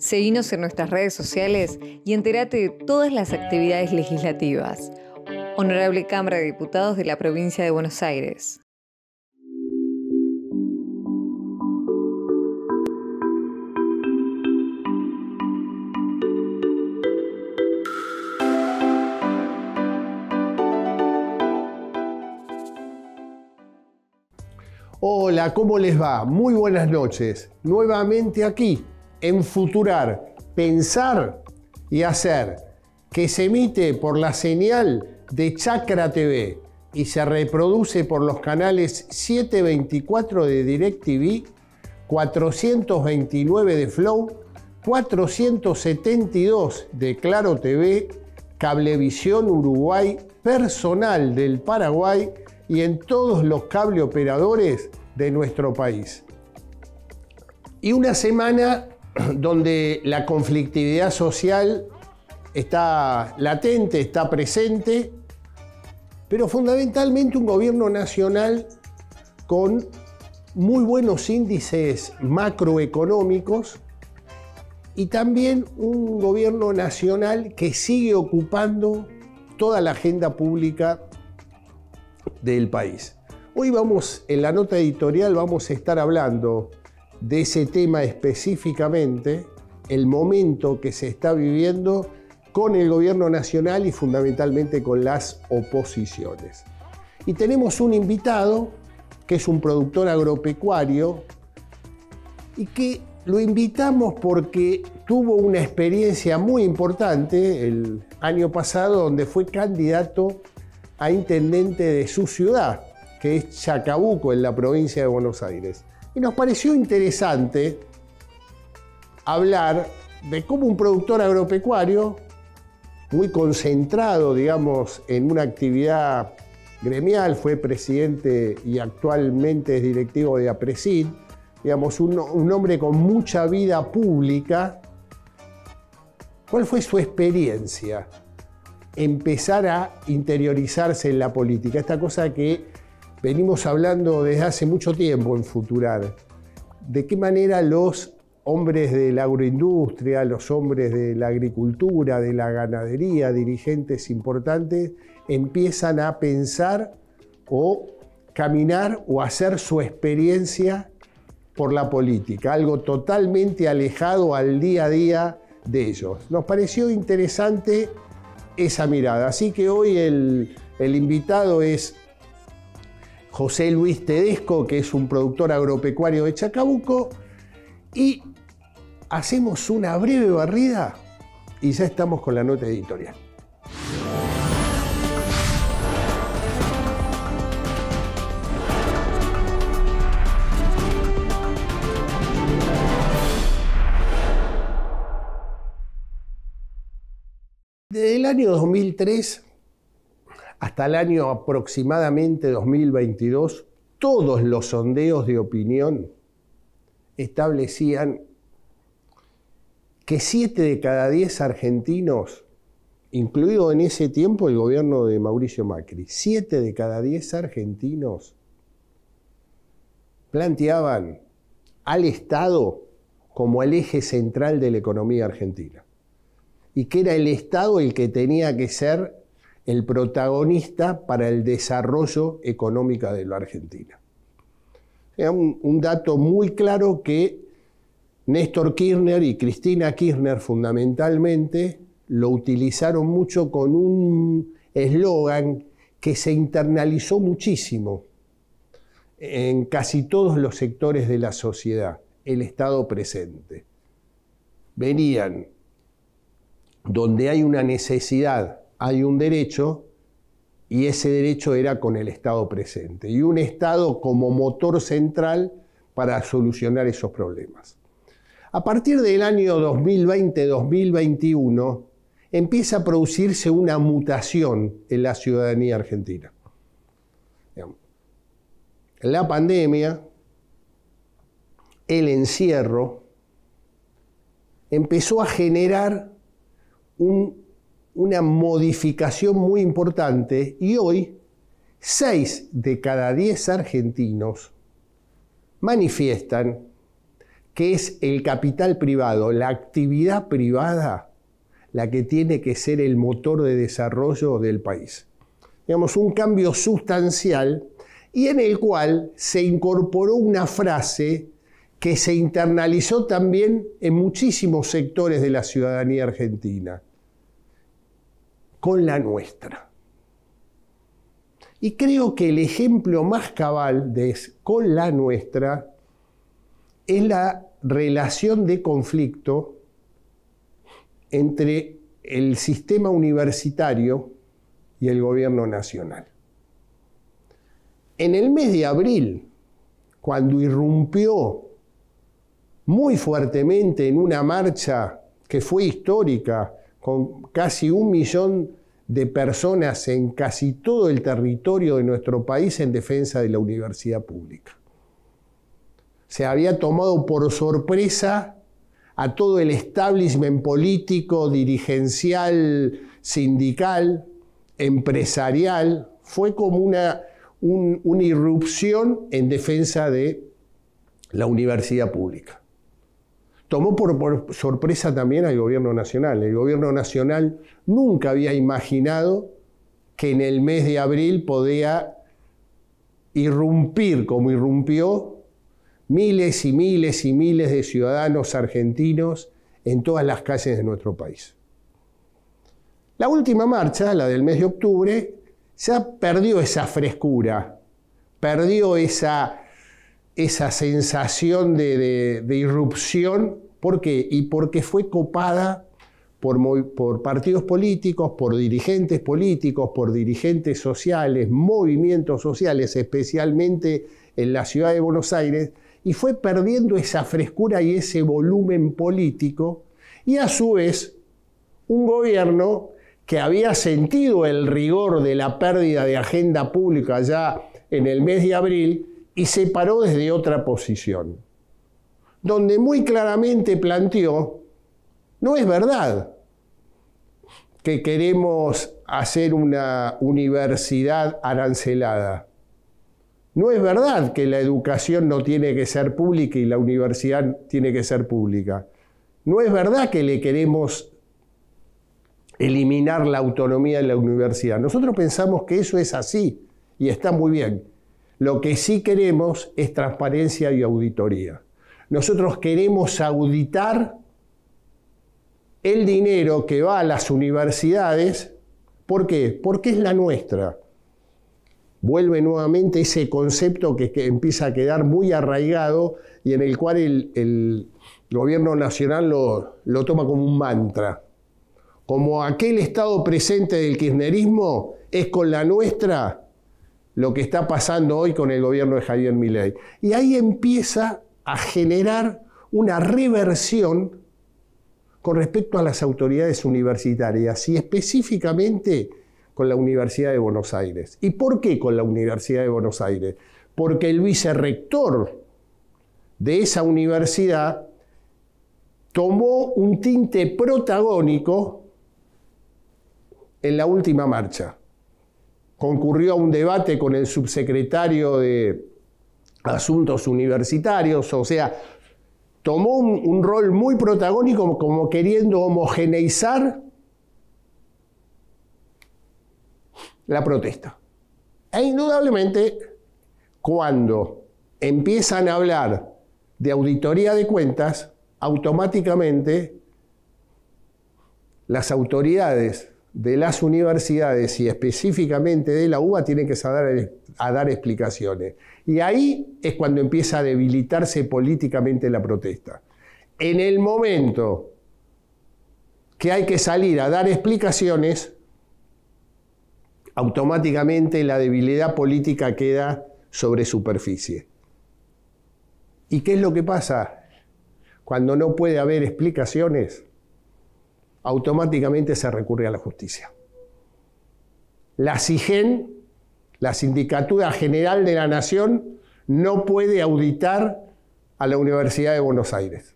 Seguinos en nuestras redes sociales y entérate de todas las actividades legislativas. Honorable Cámara de Diputados de la Provincia de Buenos Aires. Hola, ¿cómo les va? Muy buenas noches. Nuevamente aquí, en Futurar, Pensar y Hacer, que se emite por la señal de Chacra TV y se reproduce por los canales 724 de DirecTV, 429 de Flow, 472 de Claro TV, Cablevisión Uruguay, Personal del Paraguay y en todos los cable operadores de nuestro país. Y una semana donde la conflictividad social está latente, está presente, pero fundamentalmente un gobierno nacional con muy buenos índices macroeconómicos y también un gobierno nacional que sigue ocupando toda la agenda pública del país. Hoy en la nota editorial vamos a estar hablando de ese tema específicamente, el momento que se está viviendo con el gobierno nacional y fundamentalmente con las oposiciones. Y tenemos un invitado que es un productor agropecuario y que lo invitamos porque tuvo una experiencia muy importante el año pasado donde fue candidato a intendente de su ciudad, que es Chacabuco, en la provincia de Buenos Aires. Y nos pareció interesante hablar de cómo un productor agropecuario, muy concentrado, digamos, en una actividad gremial, fue presidente y actualmente es directivo de APRESID, digamos, un hombre con mucha vida pública. ¿Cuál fue su experiencia? Empezar a interiorizarse en la política, esta cosa que venimos hablando desde hace mucho tiempo en Futurar. De qué manera los hombres de la agroindustria, los hombres de la agricultura, de la ganadería, dirigentes importantes, empiezan a pensar o caminar o hacer su experiencia por la política, algo totalmente alejado al día a día de ellos. Nos pareció interesante esa mirada. Así que hoy el invitado es José Luis Tedesco, que es un productor agropecuario de Chacabuco, y hacemos una breve barrida y ya estamos con la nota editorial. Desde el año 2003 hasta el año aproximadamente 2022, todos los sondeos de opinión establecían que 7 de cada 10 argentinos, incluido en ese tiempo el gobierno de Mauricio Macri, 7 de cada 10 argentinos planteaban al Estado como el eje central de la economía argentina. Y que era el Estado el que tenía que ser el protagonista para el desarrollo económico de la Argentina. Era un dato muy claro que Néstor Kirchner y Cristina Kirchner fundamentalmente lo utilizaron mucho con un eslogan que se internalizó muchísimo en casi todos los sectores de la sociedad, el Estado presente. Venían donde hay una necesidad, hay un derecho, y ese derecho era con el Estado presente. Y un Estado como motor central para solucionar esos problemas. A partir del año 2020-2021, empieza a producirse una mutación en la ciudadanía argentina. La pandemia, el encierro, empezó a generar una modificación muy importante y hoy 6 de cada 10 argentinos manifiestan que es el capital privado, la actividad privada, la que tiene que ser el motor de desarrollo del país. Digamos, un cambio sustancial y en el cual se incorporó una frase que se internalizó también en muchísimos sectores de la ciudadanía argentina, con la nuestra. Y creo que el ejemplo más cabal de con la nuestra es la relación de conflicto entre el sistema universitario y el gobierno nacional. En el mes de abril, cuando irrumpió muy fuertemente en una marcha que fue histórica, con casi 1 millón de personas en casi todo el territorio de nuestro país en defensa de la universidad pública. Se había tomado por sorpresa a todo el establishment político, dirigencial, sindical, empresarial. Fue como una irrupción en defensa de la universidad pública. Tomó por sorpresa también al gobierno nacional. El gobierno nacional nunca había imaginado que en el mes de abril podía irrumpir como irrumpió miles y miles y miles de ciudadanos argentinos en todas las calles de nuestro país. La última marcha, la del mes de octubre, ya perdió esa frescura, perdió esa sensación de irrupción. ¿Por qué? Y porque fue copada por partidos políticos, por dirigentes políticos, por dirigentes sociales, movimientos sociales, especialmente en la ciudad de Buenos Aires, y fue perdiendo esa frescura y ese volumen político, y a su vez un gobierno que había sentido el rigor de la pérdida de agenda pública ya en el mes de abril y se paró desde otra posición, donde muy claramente planteó: no es verdad que queremos hacer una universidad arancelada. No es verdad que la educación no tiene que ser pública y la universidad tiene que ser pública. No es verdad que le queremos eliminar la autonomía de la universidad. Nosotros pensamos que eso es así y está muy bien. Lo que sí queremos es transparencia y auditoría. Nosotros queremos auditar el dinero que va a las universidades. ¿Por qué? Porque es la nuestra. Vuelve nuevamente ese concepto que empieza a quedar muy arraigado y en el cual el gobierno nacional lo toma como un mantra. Como aquel estado presente del kirchnerismo es con la nuestra lo que está pasando hoy con el gobierno de Javier Milei. Y ahí empieza a generar una reversión con respecto a las autoridades universitarias y específicamente con la Universidad de Buenos Aires. ¿Y por qué con la Universidad de Buenos Aires? Porque el vicerrector de esa universidad tomó un tinte protagónico en la última marcha. Concurrió a un debate con el subsecretario de Asuntos Universitarios, o sea, tomó un rol muy protagónico como queriendo homogeneizar la protesta. E indudablemente, cuando empiezan a hablar de auditoría de cuentas, automáticamente las autoridades de las universidades y específicamente de la UBA tienen que saber a dar explicaciones. Y ahí es cuando empieza a debilitarse políticamente la protesta. En el momento que hay que salir a dar explicaciones, automáticamente la debilidad política queda sobre superficie. ¿Y qué es lo que pasa? Cuando no puede haber explicaciones, automáticamente se recurre a la justicia. La SIGEN, la Sindicatura General de la Nación, no puede auditar a la Universidad de Buenos Aires.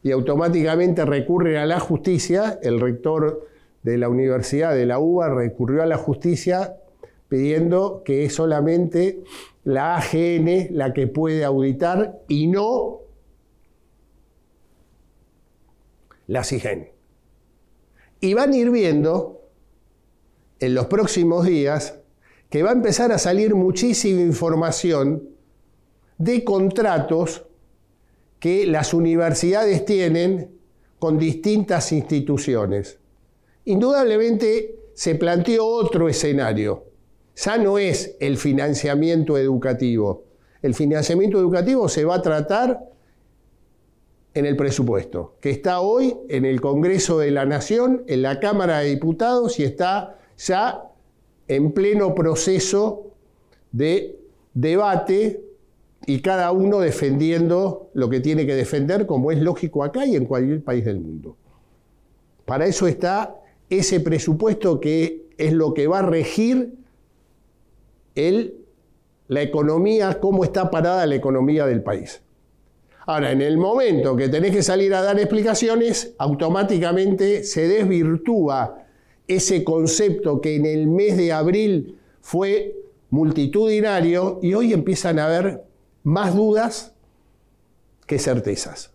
Y automáticamente recurre a la justicia. El rector de la Universidad de la UBA recurrió a la justicia pidiendo que es solamente la AGN la que puede auditar y no la SIGEN. Y van a ir viendo en los próximos días que va a empezar a salir muchísima información de contratos que las universidades tienen con distintas instituciones. Indudablemente se planteó otro escenario. Ya no es el financiamiento educativo. El financiamiento educativo se va a tratar en el presupuesto, que está hoy en el Congreso de la Nación, en la Cámara de Diputados, y está ya en pleno proceso de debate y cada uno defendiendo lo que tiene que defender, como es lógico acá y en cualquier país del mundo. Para eso está ese presupuesto que es lo que va a regir la economía, cómo está parada la economía del país. Ahora, en el momento que tenés que salir a dar explicaciones, automáticamente se desvirtúa ese concepto que en el mes de abril fue multitudinario y hoy empiezan a haber más dudas que certezas.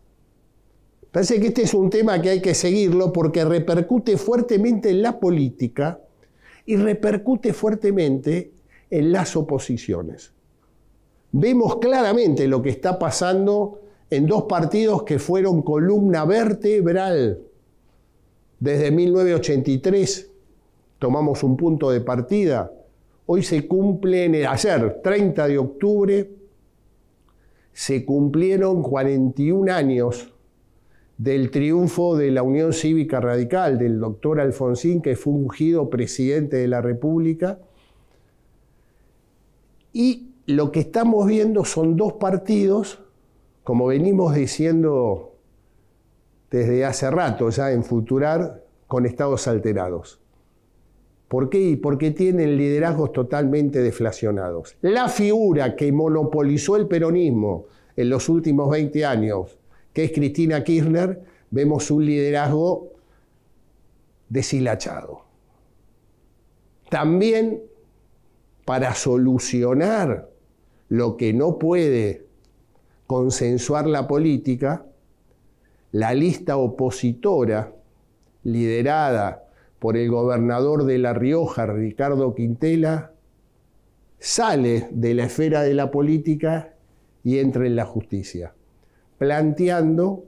Parece que este es un tema que hay que seguirlo porque repercute fuertemente en la política y repercute fuertemente en las oposiciones. Vemos claramente lo que está pasando en dos partidos que fueron columna vertebral. Desde 1983 tomamos un punto de partida. Hoy se cumplen, ayer, 30 de octubre, se cumplieron 41 años del triunfo de la Unión Cívica Radical, del doctor Alfonsín, que fue ungido presidente de la República. Y lo que estamos viendo son dos partidos, como venimos diciendo desde hace rato ya en Futurar, con estados alterados. ¿Por qué? Porque tienen liderazgos totalmente deflacionados. La figura que monopolizó el peronismo en los últimos 20 años, que es Cristina Kirchner, vemos un liderazgo deshilachado. También para solucionar lo que no puede consensuar la política, la lista opositora liderada por el gobernador de La Rioja, Ricardo Quintela, sale de la esfera de la política y entra en la justicia, planteando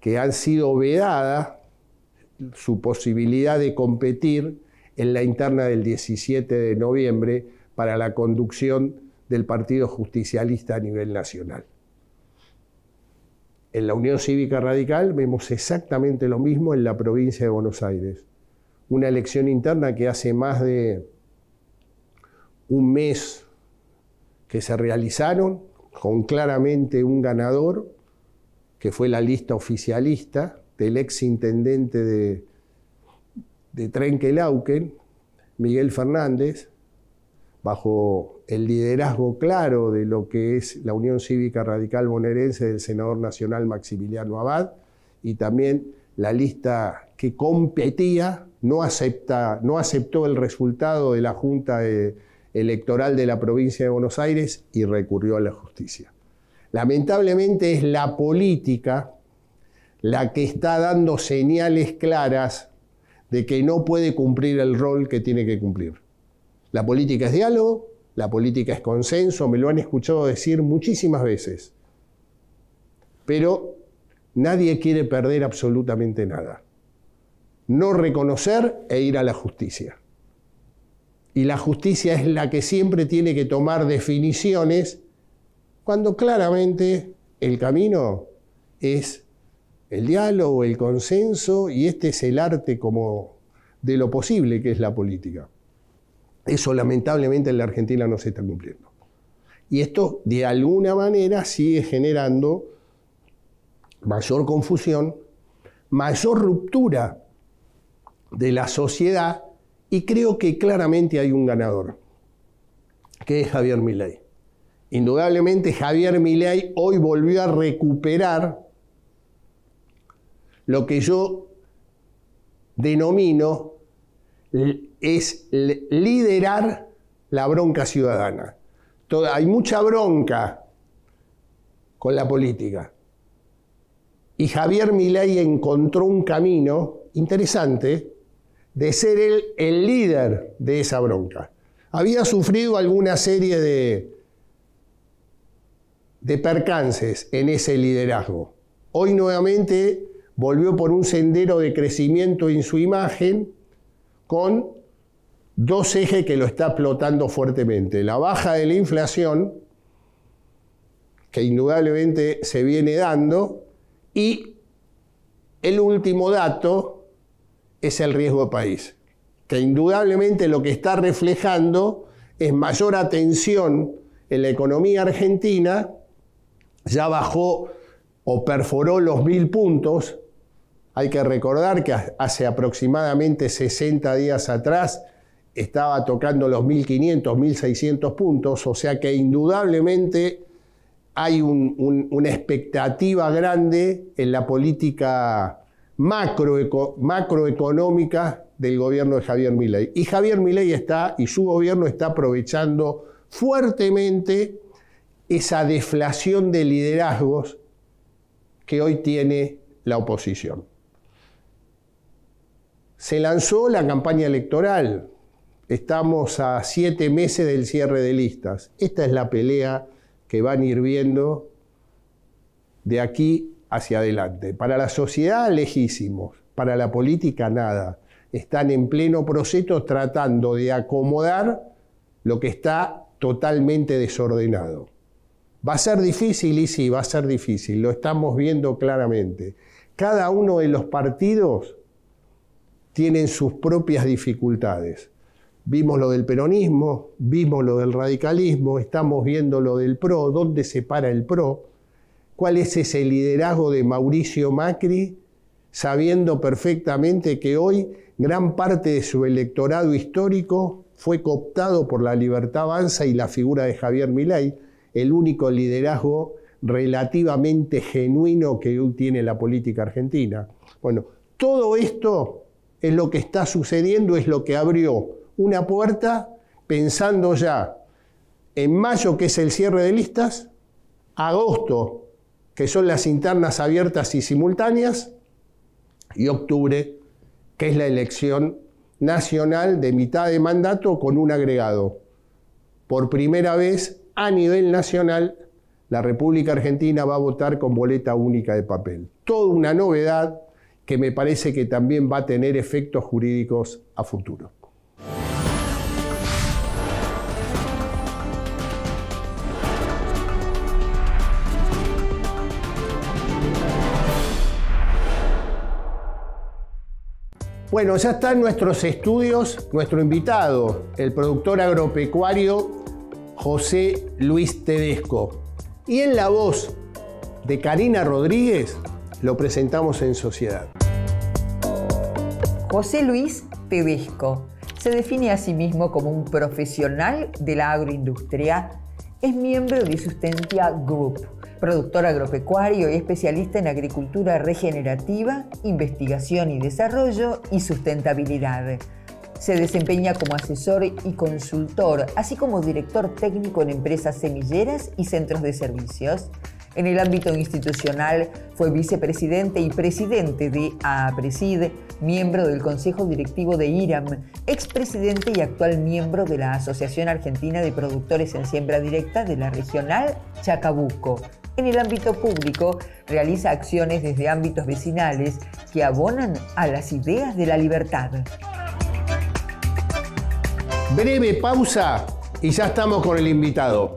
que han sido vedada su posibilidad de competir en la interna del 17 de noviembre para la conducción del Partido Justicialista a nivel nacional. En la Unión Cívica Radical vemos exactamente lo mismo en la provincia de Buenos Aires. Una elección interna que hace más de un mes que se realizaron, con claramente un ganador, que fue la lista oficialista del ex intendente de Trenquelauquen, Miguel Fernández, bajo el liderazgo claro de lo que es la Unión Cívica Radical bonaerense del senador nacional Maximiliano Abad, y también la lista que competía no aceptó el resultado de la Junta Electoral de la provincia de Buenos Aires y recurrió a la justicia. Lamentablemente es la política la que está dando señales claras de que no puede cumplir el rol que tiene que cumplir. La política es diálogo, la política es consenso, me lo han escuchado decir muchísimas veces. Pero nadie quiere perder absolutamente nada. No reconocer e ir a la justicia. Y la justicia es la que siempre tiene que tomar definiciones cuando claramente el camino es el diálogo, el consenso, y este es el arte como de lo posible que es la política. Eso lamentablemente en la Argentina no se está cumpliendo. Y esto de alguna manera sigue generando mayor confusión, mayor ruptura de la sociedad, y creo que claramente hay un ganador, que es Javier Milei. Indudablemente Javier Milei hoy volvió a recuperar lo que yo denomino es liderar la bronca ciudadana. Hay mucha bronca con la política. Y Javier Milei encontró un camino interesante de ser él el líder de esa bronca. Había sufrido alguna serie de percances en ese liderazgo. Hoy nuevamente volvió por un sendero de crecimiento en su imagen con dos ejes que lo está explotando fuertemente. La baja de la inflación, que indudablemente se viene dando, y el último dato es el riesgo de país, que indudablemente lo que está reflejando es mayor atención en la economía argentina. Ya bajó o perforó los 1000 puntos. Hay que recordar que hace aproximadamente 60 días atrás estaba tocando los 1500, 1600 puntos, o sea que indudablemente hay una expectativa grande en la política macroeconómica del gobierno de Javier Milei. Y Javier Milei y su gobierno está aprovechando fuertemente esa deflación de liderazgos que hoy tiene la oposición. Se lanzó la campaña electoral. Estamos a 7 meses del cierre de listas. Esta es la pelea que van a ir viendo de aquí hacia adelante. Para la sociedad, lejísimos. Para la política, nada. Están en pleno proceso tratando de acomodar lo que está totalmente desordenado. ¿Va a ser difícil? Y sí, va a ser difícil. Lo estamos viendo claramente. Cada uno de los partidos tienen sus propias dificultades. Vimos lo del peronismo, vimos lo del radicalismo, estamos viendo lo del PRO. ¿Dónde se para el PRO? ¿Cuál es ese liderazgo de Mauricio Macri, sabiendo perfectamente que hoy gran parte de su electorado histórico fue cooptado por la Libertad Avanza y la figura de Javier Milei, el único liderazgo relativamente genuino que hoy tiene la política argentina? Bueno, todo esto es lo que está sucediendo, es lo que abrió una puerta pensando ya en mayo, que es el cierre de listas, agosto, que son las internas abiertas y simultáneas, y octubre, que es la elección nacional de mitad de mandato con un agregado. Por primera vez a nivel nacional, la República Argentina va a votar con boleta única de papel. Toda una novedad que me parece que también va a tener efectos jurídicos a futuro. Bueno, ya está en nuestros estudios nuestro invitado, el productor agropecuario José Luis Tedesco. Y en la voz de Karina Rodríguez lo presentamos en sociedad. José Luis Tedesco se define a sí mismo como un profesional de la agroindustria. Es miembro de Sustentia Group, productor agropecuario y especialista en agricultura regenerativa, investigación y desarrollo y sustentabilidad. Se desempeña como asesor y consultor, así como director técnico en empresas semilleras y centros de servicios. En el ámbito institucional fue vicepresidente y presidente de AAPRESID, miembro del Consejo Directivo de IRAM, expresidente y actual miembro de la Asociación Argentina de Productores en Siembra Directa de la Regional Chacabuco. En el ámbito público, realiza acciones desde ámbitos vecinales que abonan a las ideas de la libertad. Breve pausa y ya estamos con el invitado.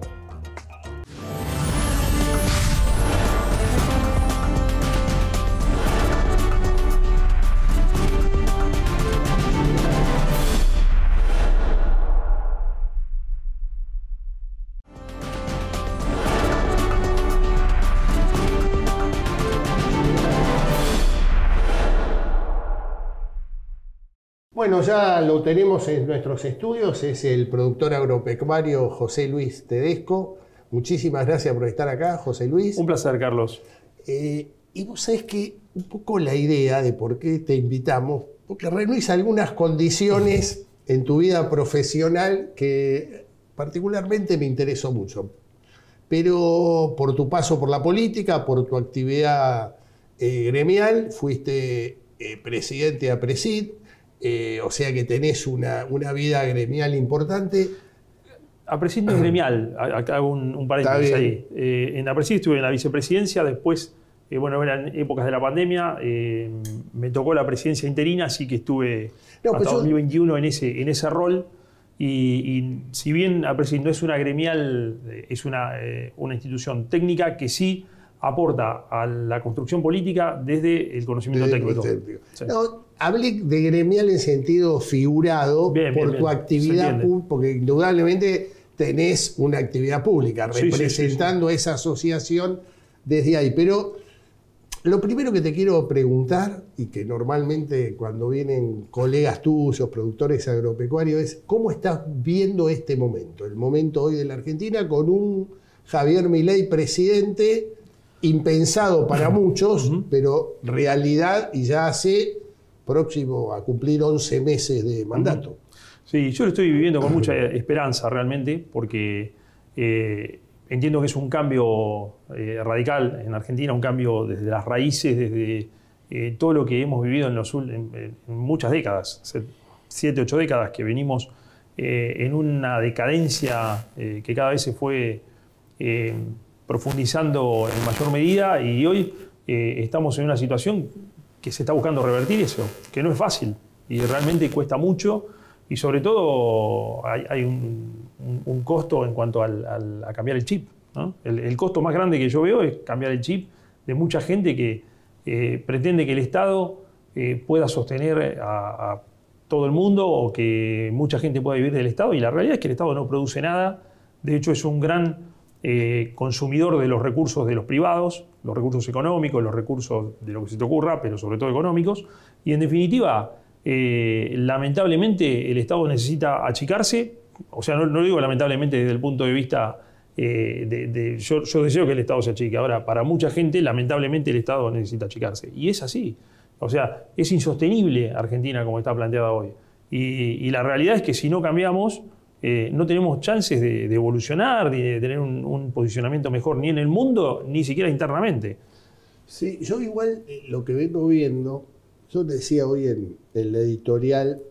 Bueno, ya lo tenemos en nuestros estudios, es el productor agropecuario José Luis Tedesco. Muchísimas gracias por estar acá, José Luis. Un placer, Carlos. Y vos sabés que un poco la idea de por qué te invitamos, porque reunís algunas condiciones en tu vida profesional que particularmente me interesó mucho. Pero por tu paso por la política, por tu actividad gremial, fuiste presidente de APRESID, o sea que tenés una vida gremial importante. APRESID no es gremial, acá hago un paréntesis ahí. En APRESID estuve en la vicepresidencia, después, eran épocas de la pandemia, me tocó la presidencia interina, así que estuve hasta 2021 en ese rol. Y si bien APRESID no es una gremial, es una institución técnica que sí aporta a la construcción política desde el conocimiento técnico. Sí. No, hablé de gremial en sentido figurado por tu actividad, porque indudablemente tenés una actividad pública representando a esa asociación desde ahí. Pero lo primero que te quiero preguntar, y que normalmente cuando vienen colegas tuyos, productores agropecuarios, es ¿cómo estás viendo este momento? El momento hoy de la Argentina con un Javier Milei presidente impensado para muchos, pero realidad, y ya hace próximo a cumplir 11 meses de mandato. Sí, yo lo estoy viviendo con mucha esperanza realmente, porque entiendo que es un cambio radical en Argentina, un cambio desde las raíces, desde todo lo que hemos vivido en muchas décadas, hace 7, 8 décadas que venimos en una decadencia que cada vez se fue profundizando en mayor medida, y hoy estamos en una situación que se está buscando revertir eso, que no es fácil y realmente cuesta mucho, y sobre todo hay un costo en cuanto a cambiar el chip, ¿no? El costo más grande que yo veo es cambiar el chip de mucha gente que pretende que el Estado pueda sostener a todo el mundo, o que mucha gente pueda vivir del Estado, y la realidad es que el Estado no produce nada. De hecho, es un gran consumidor de los recursos de los privados, los recursos económicos, los recursos de lo que se te ocurra, pero sobre todo económicos. Y en definitiva, lamentablemente el Estado necesita achicarse. O sea, no digo lamentablemente desde el punto de vista yo deseo que el Estado se achique. Ahora, para mucha gente, lamentablemente el Estado necesita achicarse. Y es así. O sea, es insostenible Argentina como está planteada hoy. Y la realidad es que si no cambiamos, no tenemos chances de evolucionar, de tener un posicionamiento mejor ni en el mundo, ni siquiera internamente. Sí, yo igual lo que vengo viendo, yo te decía hoy en el editorial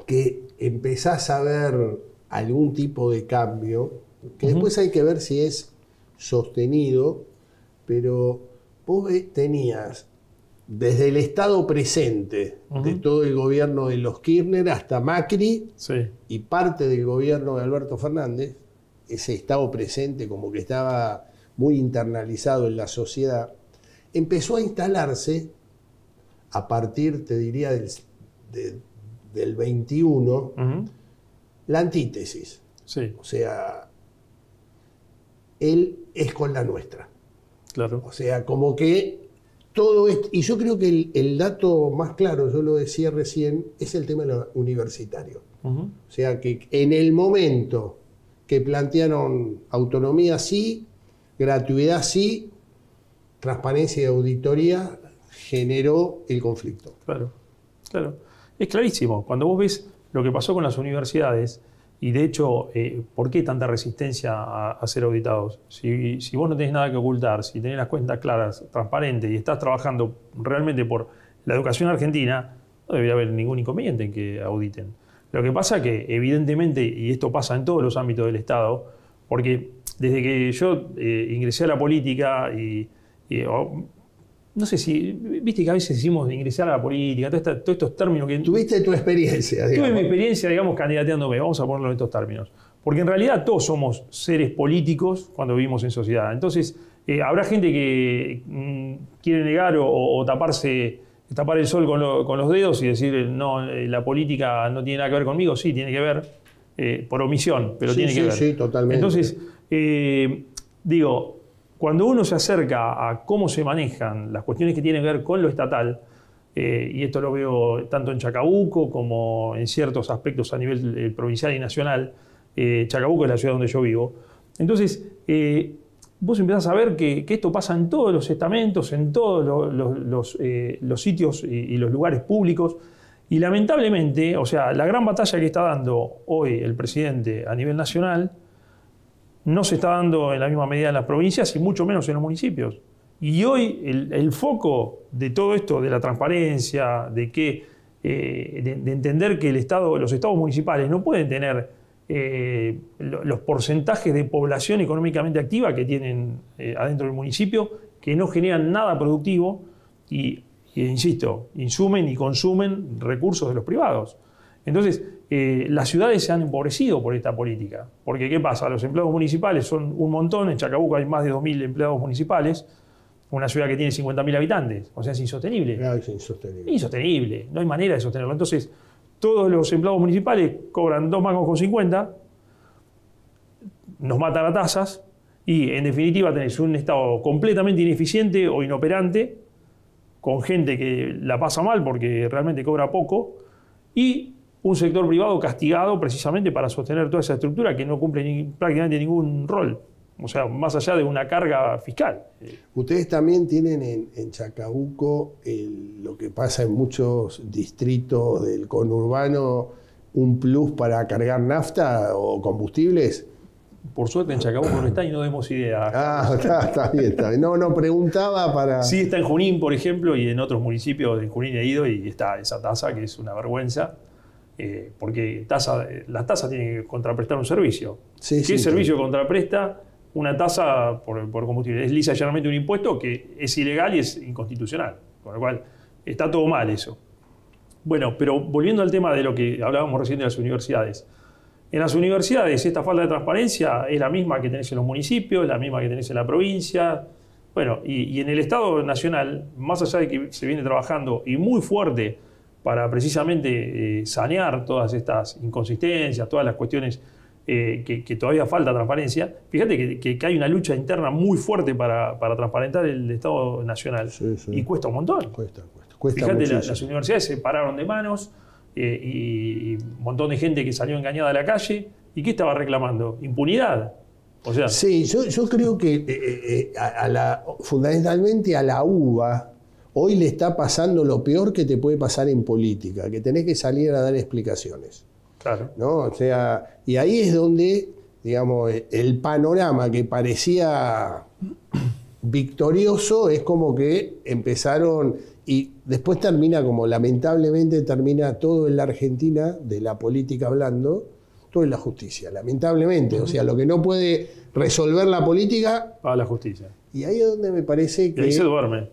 que empezás a ver algún tipo de cambio, que después hay que ver si es sostenido, pero vos tenías desde el estado presente de todo el gobierno de los Kirchner hasta Macri y parte del gobierno de Alberto Fernández, ese estado presente como que estaba muy internalizado en la sociedad, empezó a instalarse a partir, te diría, del 21, la antítesis. Sí. O sea, él es con la nuestra. Claro. O sea, como que todo esto, y yo creo que el dato más claro, yo lo decía recién, es el tema universitario. O sea, que en el momento que plantearon autonomía sí, gratuidad sí, transparencia y auditoría, generó el conflicto. Claro, claro. Es clarísimo. Cuando vos ves lo que pasó con las universidades, y de hecho, ¿por qué tanta resistencia a ser auditados? Si vos no tenés nada que ocultar, si tenés las cuentas claras, transparentes, y estás trabajando realmente por la educación argentina, no debería haber ningún inconveniente en que auditen. Lo que pasa es que, evidentemente, y esto pasa en todos los ámbitos del Estado, porque desde que yo ingresé a la política no sé si, viste que a veces decimos ingresar a la política, todos estos términos que... Tuviste tu experiencia, digamos. Tuve mi experiencia, digamos, candidateándome, vamos a ponerlo en estos términos. Porque en realidad todos somos seres políticos cuando vivimos en sociedad. Entonces, habrá gente que quiere negar o tapar el sol con los dedos y decir, no, la política no tiene nada que ver conmigo. Sí, tiene que ver, por omisión, pero tiene que ver. Sí, totalmente. Entonces, digo, cuando uno se acerca a cómo se manejan las cuestiones que tienen que ver con lo estatal, y esto lo veo tanto en Chacabuco como en ciertos aspectos a nivel provincial y nacional, Chacabuco es la ciudad donde yo vivo, entonces vos empezás a ver que esto pasa en todos los estamentos, en todos los sitios y los lugares públicos, y lamentablemente, o sea, la gran batalla que está dando hoy el presidente a nivel nacional no se está dando en la misma medida en las provincias y mucho menos en los municipios. Y hoy el foco de todo esto, de la transparencia, de entender que los estados municipales no pueden tener los porcentajes de población económicamente activa que tienen adentro del municipio, que no generan nada productivo y insisto, insumen y consumen recursos de los privados. Entonces, las ciudades se han empobrecido por esta política. Porque, ¿qué pasa? Los empleados municipales son un montón. En Chacabuco hay más de 2.000 empleados municipales. Una ciudad que tiene 50.000 habitantes. O sea, es insostenible. Claro, es insostenible. Insostenible. No hay manera de sostenerlo. Entonces, todos los empleados municipales cobran 2,50 mangos, nos matan a tasas y, en definitiva, tenés un Estado completamente ineficiente o inoperante, con gente que la pasa mal porque realmente cobra poco, y un sector privado castigado precisamente para sostener toda esa estructura que no cumple prácticamente ningún rol. O sea, más allá de una carga fiscal. Ustedes también tienen en Chacabuco lo que pasa en muchos distritos del conurbano, un plus para cargar nafta o combustibles. Por suerte en Chacabuco no está y no demos idea. Ah, está bien, está bien. No, preguntaba para... Sí está en Junín, por ejemplo, y en otros municipios. En Junín he ido y está esa tasa, que es una vergüenza. Porque la tasa tiene que contraprestar un servicio. Sí, ¿Qué servicio contrapresta una tasa por combustible? Es lisa y llanamente un impuesto que es ilegal y es inconstitucional. Con lo cual, está todo mal eso. Bueno, pero volviendo al tema de lo que hablábamos recién de las universidades. En las universidades esta falta de transparencia es la misma que tenés en los municipios, la misma que tenés en la provincia. Bueno, y en el Estado Nacional, más allá de que se viene trabajando y muy fuerte para precisamente sanear todas estas inconsistencias, todas las cuestiones que todavía falta transparencia, fíjate que hay una lucha interna muy fuerte para transparentar el Estado Nacional. Sí. Y cuesta un montón. Cuesta Fíjate, muchísimo. las universidades se pararon de manos y un montón de gente que salió engañada a la calle. ¿Y qué estaba reclamando? Impunidad. O sea, sí, yo creo que fundamentalmente a la UBA hoy le está pasando lo peor que te puede pasar en política, que tenés que salir a dar explicaciones. claro. ¿No? O sea, y ahí es donde, digamos, el panorama que parecía victorioso es como que empezaron, y después termina como lamentablemente termina todo en la Argentina, de la política hablando, todo en la justicia, lamentablemente. O sea, lo que no puede resolver la política... A la justicia. Y ahí es donde me parece que... Y ahí se duerme.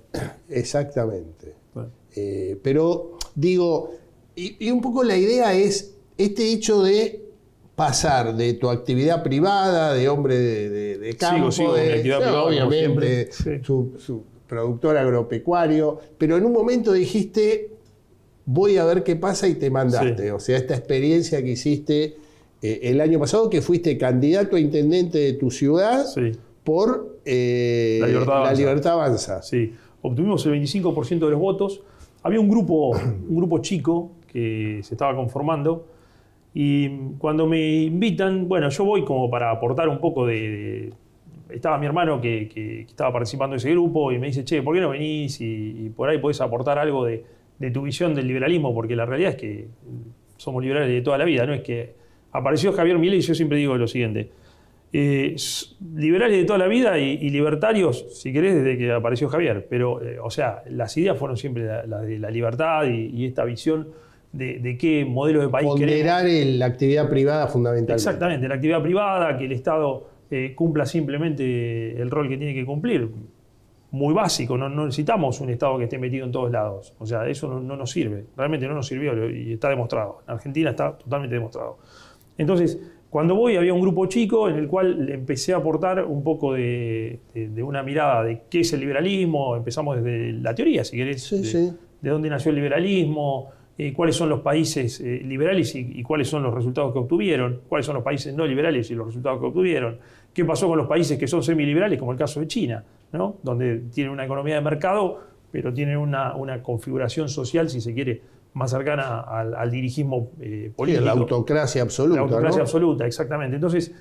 Exactamente. Bueno. Pero digo, y un poco la idea es este hecho de pasar de tu actividad privada, de hombre de campo, Sigo con mi actividad privada, como obviamente, siempre. Sí. su productor agropecuario, pero en un momento dijiste, voy a ver qué pasa y te mandaste. Sí. O sea, esta experiencia que hiciste el año pasado, que fuiste candidato a intendente de tu ciudad Sí. por La Libertad Avanza. Sí. Obtuvimos el 25% de los votos. Había un grupo chico que se estaba conformando. Y cuando me invitan, bueno, yo voy como para aportar un poco estaba mi hermano que estaba participando de ese grupo y me dice, che, ¿por qué no venís? Y por ahí podés aportar algo de tu visión del liberalismo, porque la realidad es que somos liberales de toda la vida, no es que apareció Javier Milei y yo siempre digo lo siguiente. Liberales de toda la vida y libertarios, si querés, desde que apareció Javier. Pero, o sea, las ideas fueron siempre la de la libertad y esta visión de qué modelo de país queremos. Ponderar la actividad privada fundamentalmente. Exactamente, la actividad privada, que el Estado cumpla simplemente el rol que tiene que cumplir. Muy básico, no necesitamos un Estado que esté metido en todos lados. O sea, eso no nos sirve. Realmente no nos sirvió y está demostrado. En Argentina está totalmente demostrado. Entonces, cuando voy había un grupo chico en el cual le empecé a aportar un poco de una mirada de qué es el liberalismo. Empezamos desde la teoría, si querés, Sí. de dónde nació el liberalismo, cuáles son los países liberales y cuáles son los resultados que obtuvieron, cuáles son los países no liberales y los resultados que obtuvieron, qué pasó con los países que son semiliberales, como el caso de China, ¿no? Donde tienen una economía de mercado, pero tienen una configuración social, si se quiere, más cercana al dirigismo político. Sí, la autocracia absoluta. La autocracia ¿no? absoluta, exactamente. Entonces,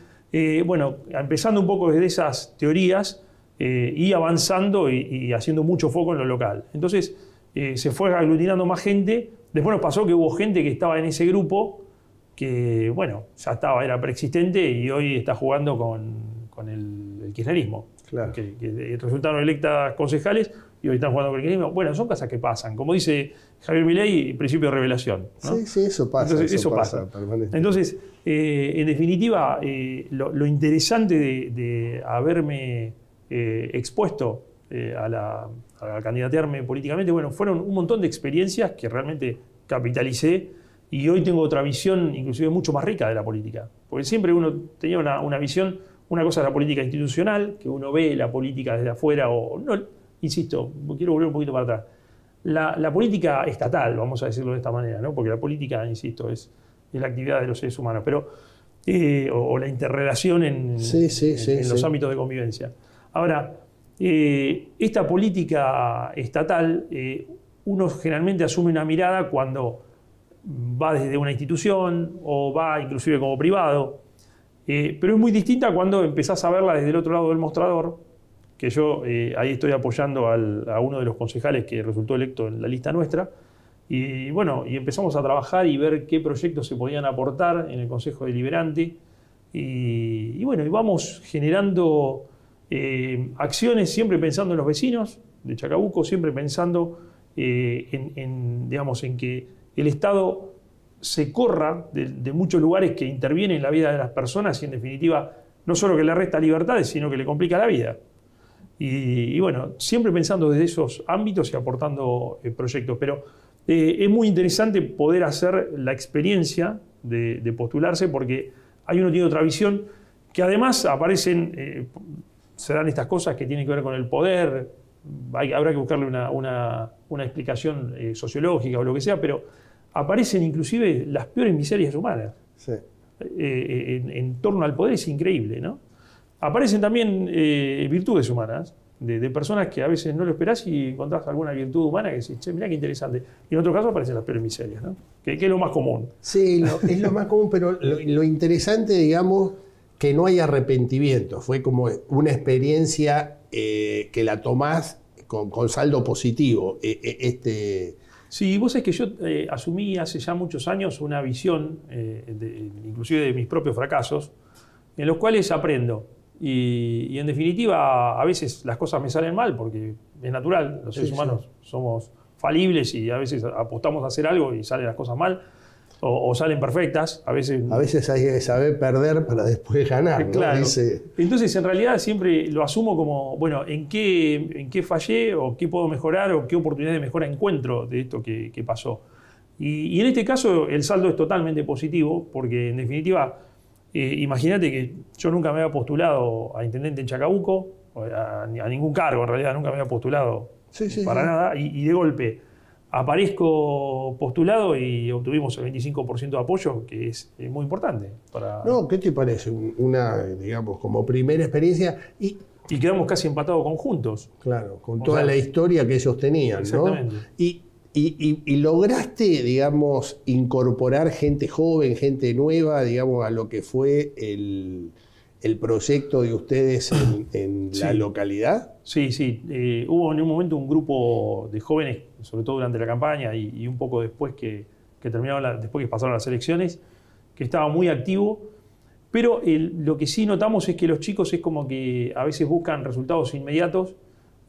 bueno, empezando un poco desde esas teorías y avanzando y haciendo mucho foco en lo local. Entonces, se fue aglutinando más gente. Después nos pasó que hubo gente que estaba en ese grupo que, bueno, ya era preexistente y hoy está jugando con el kirchnerismo. Claro. que resultaron electas concejales y hoy están jugando con el kirchnerismo. Bueno, son cosas que pasan. Como dice Javier Milei, principio de revelación, ¿no? Sí, eso pasa. Entonces, eso pasa. Entonces, en definitiva, lo interesante de haberme expuesto a candidatearme políticamente, bueno, fueron un montón de experiencias que realmente capitalicé y hoy tengo otra visión inclusive mucho más rica de la política. Porque siempre uno tenía una visión, una cosa es la política institucional, que uno ve la política desde afuera, o no, insisto, quiero volver un poquito para atrás. La política estatal, vamos a decirlo de esta manera, ¿no? Porque la política, insisto, es la actividad de los seres humanos, pero, o la interrelación en los ámbitos de convivencia. Ahora, esta política estatal, uno generalmente asume una mirada cuando va desde una institución o va inclusive como privado, pero es muy distinta cuando empezás a verla desde el otro lado del mostrador, que yo ahí estoy apoyando a uno de los concejales que resultó electo en la lista nuestra, y bueno, y empezamos a trabajar y ver qué proyectos se podían aportar en el Consejo Deliberante, y bueno, y vamos generando acciones siempre pensando en los vecinos de Chacabuco, siempre pensando digamos, en que el Estado se corra de muchos lugares que intervienen en la vida de las personas y en definitiva no solo que le resta libertades, sino que le complica la vida. Y bueno, siempre pensando desde esos ámbitos y aportando proyectos. Pero es muy interesante poder hacer la experiencia de postularse porque uno tiene otra visión que además aparecen, se dan estas cosas que tienen que ver con el poder. Habrá que buscarle una explicación sociológica o lo que sea, pero aparecen inclusive las peores miserias humanas. Sí. En torno al poder es increíble, ¿no? Aparecen también virtudes humanas, de personas que a veces no lo esperás y encontrás alguna virtud humana que decís, che, mirá qué interesante. Y en otro caso aparecen las peores miserias, ¿no? Que es lo más común. Sí, es lo más común, pero lo interesante, digamos, que no hay arrepentimiento. Fue como una experiencia que la tomás con saldo positivo. Sí, vos sabés que yo asumí hace ya muchos años una visión, inclusive de mis propios fracasos, en los cuales aprendo. Y en definitiva, a veces las cosas me salen mal, porque es natural, los seres humanos somos falibles y a veces apostamos a hacer algo y salen las cosas mal, o salen perfectas. A veces hay que saber perder para después ganar, ¿no? Claro. Entonces, en realidad, siempre lo asumo como, bueno, ¿en qué fallé o qué puedo mejorar o qué oportunidad de mejora encuentro de esto que pasó? Y en este caso, el saldo es totalmente positivo, porque en definitiva, imagínate que yo nunca me había postulado a intendente en Chacabuco, a ningún cargo, en realidad nunca me había postulado para nada, y de golpe aparezco postulado y obtuvimos el 25% de apoyo, que es muy importante. No, ¿qué te parece? Digamos, como primera experiencia. Y quedamos casi empatados conjuntos. Claro, con toda la historia que ellos tenían, exactamente. ¿no? Y lograste, digamos, incorporar gente joven, gente nueva, digamos, a lo que fue el proyecto de ustedes en la localidad. Sí. Hubo en un momento un grupo de jóvenes, sobre todo durante la campaña y un poco después que terminaron, después que pasaron las elecciones, que estaba muy activo. Pero lo que sí notamos es que los chicos es como que a veces buscan resultados inmediatos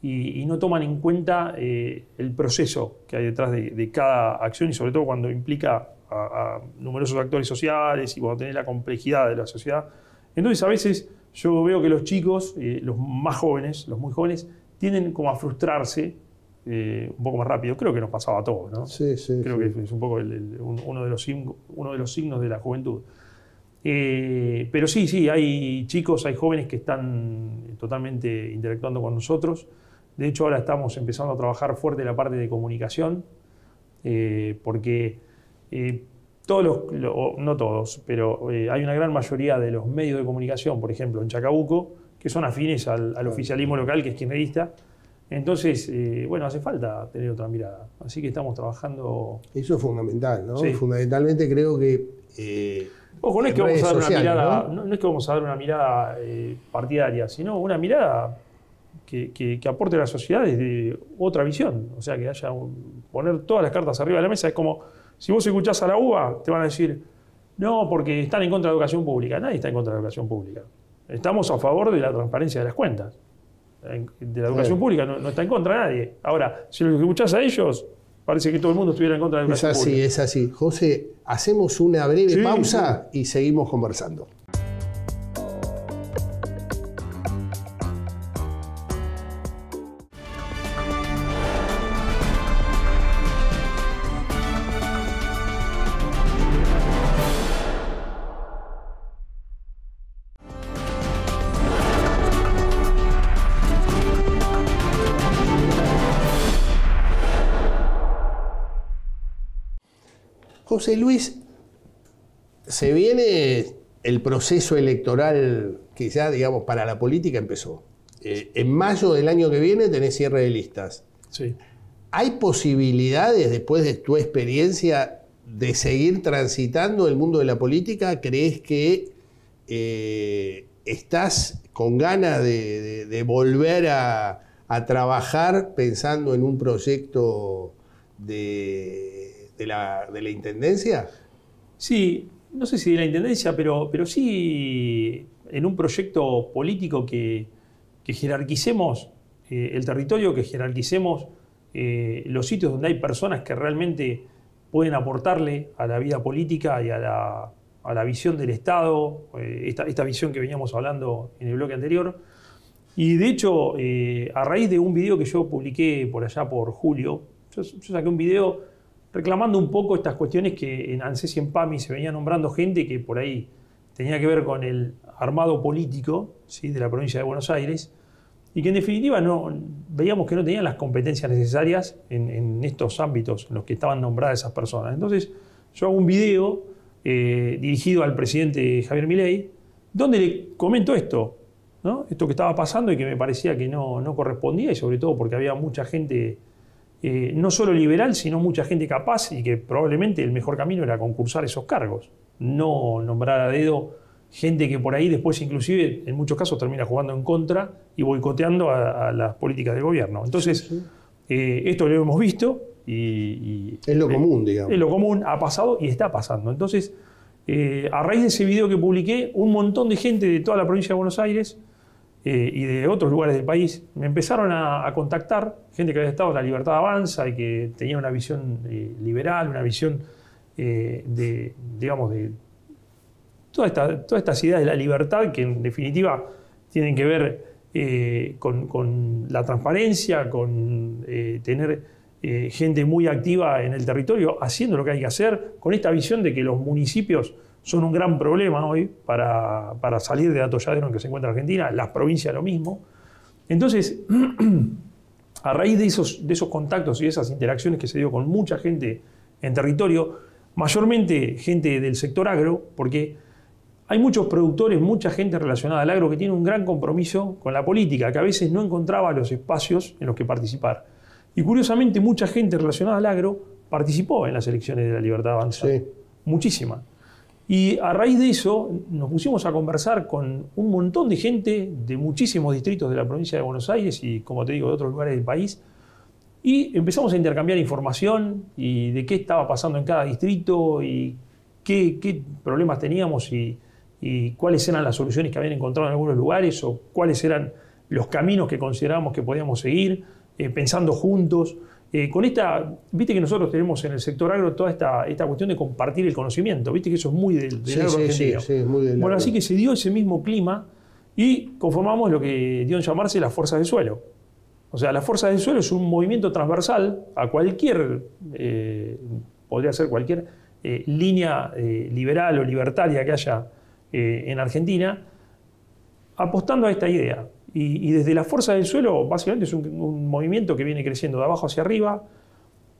y no toman en cuenta el proceso que hay detrás de cada acción y sobre todo cuando implica a numerosos actores sociales y cuando tenés la complejidad de la sociedad. Entonces a veces yo veo que los chicos, los más jóvenes, los muy jóvenes, tienden como a frustrarse un poco más rápido. Creo que nos pasaba a todos, ¿no? Sí. Creo que es un poco uno de los signos de la juventud. Pero sí, hay chicos, hay jóvenes que están totalmente interactuando con nosotros. De hecho, ahora estamos empezando a trabajar fuerte en la parte de comunicación, porque no todos, pero hay una gran mayoría de los medios de comunicación, por ejemplo, en Chacabuco, que son afines al oficialismo local, que es kirchnerista. Entonces, hace falta tener otra mirada. Así que estamos trabajando. Eso es fundamental, ¿no? Sí. Fundamentalmente creo que. Ojo, no es que vamos a dar una mirada, no es que vamos a dar una mirada partidaria, sino una mirada que aporte a la sociedad desde otra visión. O sea, que haya poner todas las cartas arriba de la mesa. Es como, si vos escuchás a la UBA, te van a decir, no, porque están en contra de la educación pública. Nadie está en contra de la educación pública. Estamos a favor de la transparencia de las cuentas. de la educación pública, no está en contra de nadie. Ahora, si lo escuchás a ellos, parece que todo el mundo estuviera en contra de la educación pública. Es así. José, hacemos una breve pausa y seguimos conversando. José Luis, se viene el proceso electoral que ya, digamos, para la política empezó. En mayo del año que viene tenés cierre de listas. Sí. ¿Hay posibilidades, después de tu experiencia, de seguir transitando el mundo de la política? ¿Crees que estás con ganas de volver a trabajar pensando en un proyecto de la Intendencia? Sí, no sé si de la Intendencia, pero sí en un proyecto político que jerarquicemos el territorio, que jerarquicemos los sitios donde hay personas que realmente pueden aportarle a la vida política y a la visión del Estado, esta visión que veníamos hablando en el bloque anterior. Y de hecho, a raíz de un video que yo publiqué por allá por julio, yo saqué un video reclamando un poco estas cuestiones que en ANSES y en PAMI se venía nombrando gente que por ahí tenía que ver con el armado político, ¿sí?, de la provincia de Buenos Aires, y que en definitiva veíamos que no tenían las competencias necesarias en estos ámbitos en los que estaban nombradas esas personas. Entonces yo hago un video dirigido al presidente Javier Milei, donde le comento esto, ¿no? Esto que estaba pasando y que me parecía que no correspondía, y sobre todo porque había mucha gente, no solo liberal, sino mucha gente capaz, y que probablemente el mejor camino era concursar esos cargos, no nombrar a dedo gente que por ahí después inclusive en muchos casos termina jugando en contra y boicoteando a las políticas del gobierno. Entonces, esto lo hemos visto y es lo común, digamos. Es lo común, ha pasado y está pasando. Entonces, a raíz de ese video que publiqué, un montón de gente de toda la provincia de Buenos Aires y de otros lugares del país me empezaron a contactar, gente que había estado en La Libertad Avanza y que tenía una visión liberal, una visión de todas estas ideas de la libertad que en definitiva tienen que ver con la transparencia, con tener gente muy activa en el territorio haciendo lo que hay que hacer, con esta visión de que los municipios son un gran problema hoy para salir del atolladero en que se encuentra Argentina, las provincias lo mismo. Entonces, a raíz de esos contactos y de esas interacciones que se dio con mucha gente en territorio, mayormente gente del sector agro, porque hay muchos productores, mucha gente relacionada al agro que tiene un gran compromiso con la política, que a veces no encontraba los espacios en los que participar. Y curiosamente mucha gente relacionada al agro participó en las elecciones de La Libertad Avanza. Sí. Muchísima. Y a raíz de eso nos pusimos a conversar con un montón de gente de muchísimos distritos de la provincia de Buenos Aires y, como te digo, de otros lugares del país. Y empezamos a intercambiar información y de qué estaba pasando en cada distrito y qué problemas teníamos y cuáles eran las soluciones que habían encontrado en algunos lugares o cuáles eran los caminos que considerábamos que podíamos seguir, pensando juntos. Viste que nosotros tenemos en el sector agro toda esta cuestión de compartir el conocimiento, viste que eso es muy del agro argentino. Sí, muy del agro. Así que se dio ese mismo clima y conformamos lo que dio en llamarse las fuerzas del suelo. O sea, las fuerzas del suelo es un movimiento transversal a cualquier, podría ser cualquier línea liberal o libertaria que haya en Argentina, apostando a esta idea. Y desde la fuerza del suelo, básicamente es un movimiento que viene creciendo de abajo hacia arriba,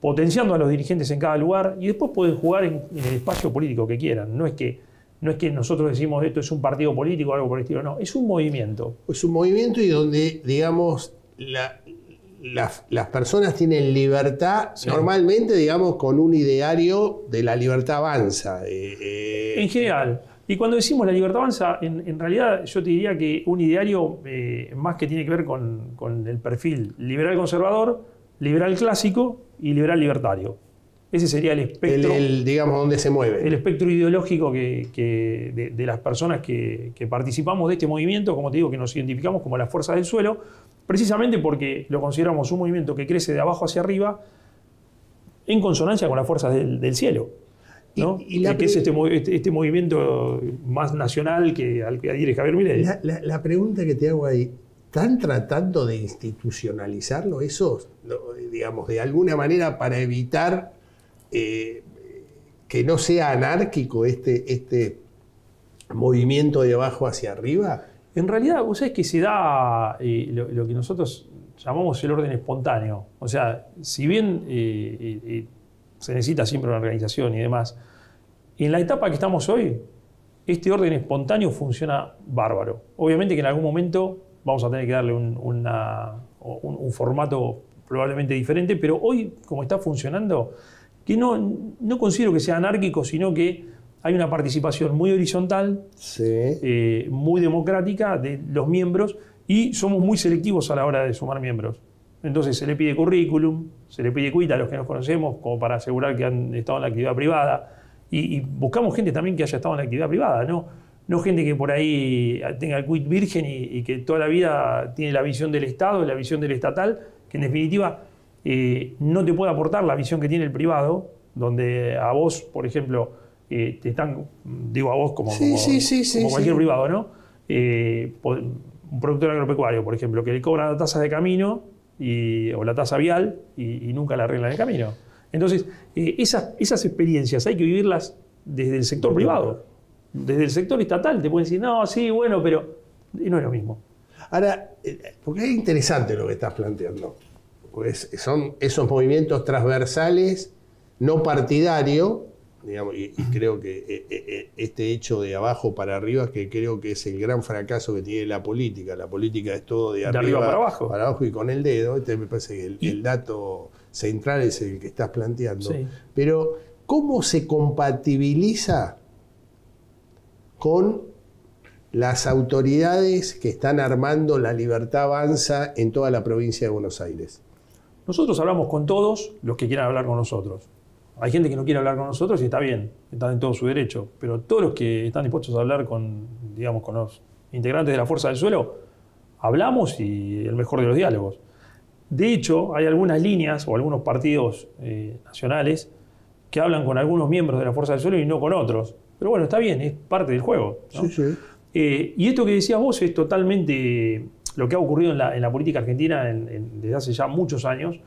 potenciando a los dirigentes en cada lugar, y después pueden jugar en el espacio político que quieran. No es que nosotros decimos esto es un partido político o algo por el estilo, no, es un movimiento. Es un movimiento y donde, digamos, las personas tienen libertad, sí, normalmente, digamos, con un ideario de La Libertad Avanza. En general. Y cuando decimos La Libertad Avanza, en realidad yo te diría que un ideario más que tiene que ver con el perfil liberal conservador, liberal clásico y liberal libertario. Ese sería el espectro. Digamos, donde se mueve. El espectro ideológico de las personas que participamos de este movimiento, como te digo, que nos identificamos como las fuerzas del suelo, precisamente porque lo consideramos un movimiento que crece de abajo hacia arriba en consonancia con las fuerzas del cielo, ¿no? Que es este movimiento más nacional al que adhiere Javier Milei. La pregunta que te hago ahí, ¿están tratando de institucionalizarlo eso, digamos, de alguna manera para evitar que no sea anárquico este movimiento de abajo hacia arriba? En realidad, vos sabés que se da lo que nosotros llamamos el orden espontáneo. O sea, si bien se necesita siempre una organización y demás, en la etapa que estamos hoy, este orden espontáneo funciona bárbaro. Obviamente que en algún momento vamos a tener que darle un formato probablemente diferente, pero hoy, como está funcionando, que no considero que sea anárquico, sino que hay una participación muy horizontal, sí, muy democrática de los miembros, y somos muy selectivos a la hora de sumar miembros. Entonces se le pide currículum, se le pide cuita a los que nos conocemos, como para asegurar que han estado en la actividad privada, y buscamos gente también que haya estado en la actividad privada, no gente que por ahí tenga el quit virgen y que toda la vida tiene la visión del Estado, la visión del estatal, que en definitiva no te puede aportar la visión que tiene el privado, donde a vos, por ejemplo, te están, digo a vos como cualquier privado, ¿no? Un productor agropecuario, por ejemplo, que le cobra la tasa de camino o la tasa vial y nunca la arreglan en el camino. Entonces, esas experiencias hay que vivirlas desde el sector privado. Desde el sector estatal te pueden decir, no, sí, bueno, pero no es lo mismo. Ahora, porque es interesante lo que estás planteando. Pues son esos movimientos transversales, no partidarios, digamos, y creo que este hecho de abajo para arriba, que creo que es el gran fracaso que tiene la política. La política es todo de arriba para abajo. Para abajo y con el dedo. Me parece que el dato central es el que estás planteando. Sí. Pero, ¿cómo se compatibiliza con las autoridades que están armando La Libertad Avanza en toda la provincia de Buenos Aires? Nosotros hablamos con todos los que quieran hablar con nosotros. Hay gente que no quiere hablar con nosotros y está bien, están en todo su derecho, pero todos los que están dispuestos a hablar con los integrantes de la Fuerza del Suelo, hablamos y el mejor de los diálogos. De hecho, hay algunas líneas o algunos partidos nacionales que hablan con algunos miembros de la Fuerza del Suelo y no con otros. Pero bueno, está bien, es parte del juego, ¿no? Sí, sí. Y esto que decías vos es totalmente lo que ha ocurrido en la política argentina desde hace ya muchos años,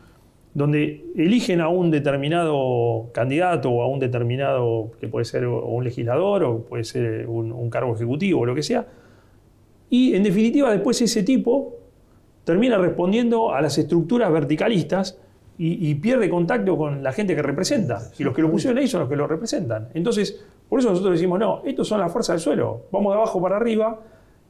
donde eligen a un determinado candidato o a un determinado, que puede ser o un legislador o puede ser un cargo ejecutivo o lo que sea, y en definitiva después ese tipo termina respondiendo a las estructuras verticalistas y pierde contacto con la gente que representa. Y los que lo pusieron ahí son los que lo representan. Entonces, por eso nosotros decimos, no, estos son las fuerzas del suelo, vamos de abajo para arriba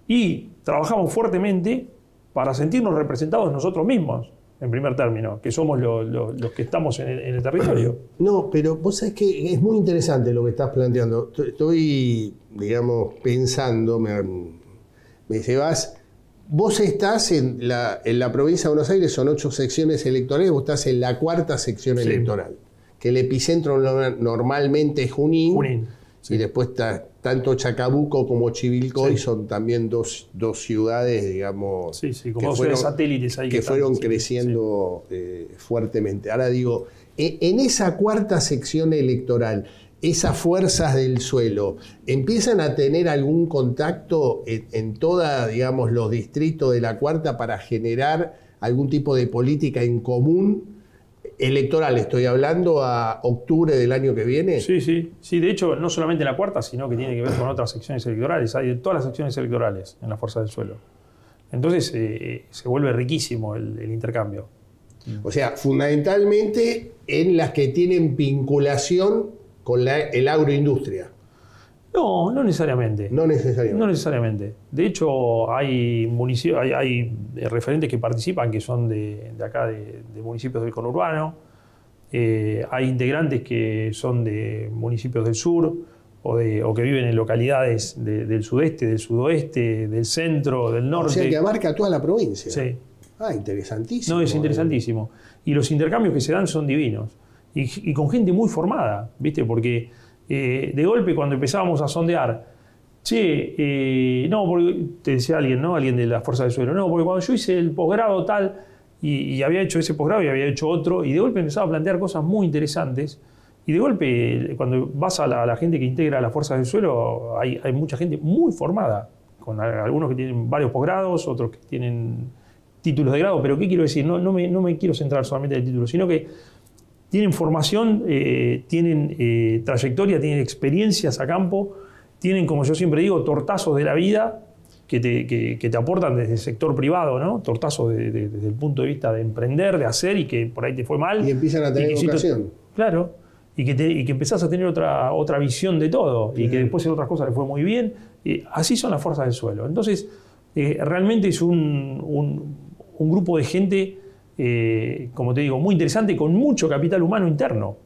y trabajamos fuertemente para sentirnos representados nosotros mismos, en primer término, que somos los que estamos en el territorio. No, pero vos sabés que es muy interesante lo que estás planteando. Estoy, digamos, pensando, me llevas. Vos estás en la provincia de Buenos Aires, son 8 secciones electorales, vos estás en la 4ª sección electoral, que el epicentro normalmente es Junín. Sí. Y después tanto Chacabuco como Chivilcoy son también dos ciudades, digamos, como fueron satélites ahí que fueron creciendo fuertemente. Ahora digo, en esa 4ª sección electoral, esas fuerzas del suelo, ¿empiezan a tener algún contacto en toda, digamos, los distritos de la 4ª para generar algún tipo de política en común? Electoral, estoy hablando a octubre del año que viene. Sí, de hecho, no solamente en la 4ª, sino que tiene que ver con otras secciones electorales. Hay de todas las secciones electorales en la Fuerza del Suelo. Entonces, se vuelve riquísimo el intercambio. O sea, fundamentalmente en las que tienen vinculación con el agroindustria. No necesariamente. No necesariamente. De hecho, hay referentes que participan que son de acá, de municipios del conurbano. Hay integrantes que son de municipios del sur o que viven en localidades del sudeste, del sudoeste, del centro, del norte. O sea, que abarca toda la provincia. Sí. Interesantísimo. No, es interesantísimo. Y los intercambios que se dan son divinos. y con gente muy formada, ¿viste? Porque de golpe cuando empezábamos a sondear, no, porque te decía alguien, ¿no? Alguien de la Fuerza del Suelo, no, porque cuando yo hice el posgrado tal, y había hecho ese posgrado y había hecho otro, y de golpe empezaba a plantear cosas muy interesantes, y de golpe, cuando vas a la gente que integra las Fuerzas del Suelo, hay mucha gente muy formada, con algunos que tienen varios posgrados, otros que tienen títulos de grado, pero ¿qué quiero decir? No me quiero centrar solamente en el título, sino que tienen formación, tienen trayectoria, tienen experiencias a campo, tienen, como yo siempre digo, tortazos de la vida que te aportan desde el sector privado, ¿no? Tortazos desde el punto de vista de emprender, de hacer y que por ahí te fue mal. Y empiezan a tener vocación. Claro, y que empezás a tener otra visión de todo y que después en otras cosas le fue muy bien. Así son las Fuerzas del Suelo. Entonces, realmente es un grupo de gente, como te digo, muy interesante, con mucho capital humano interno,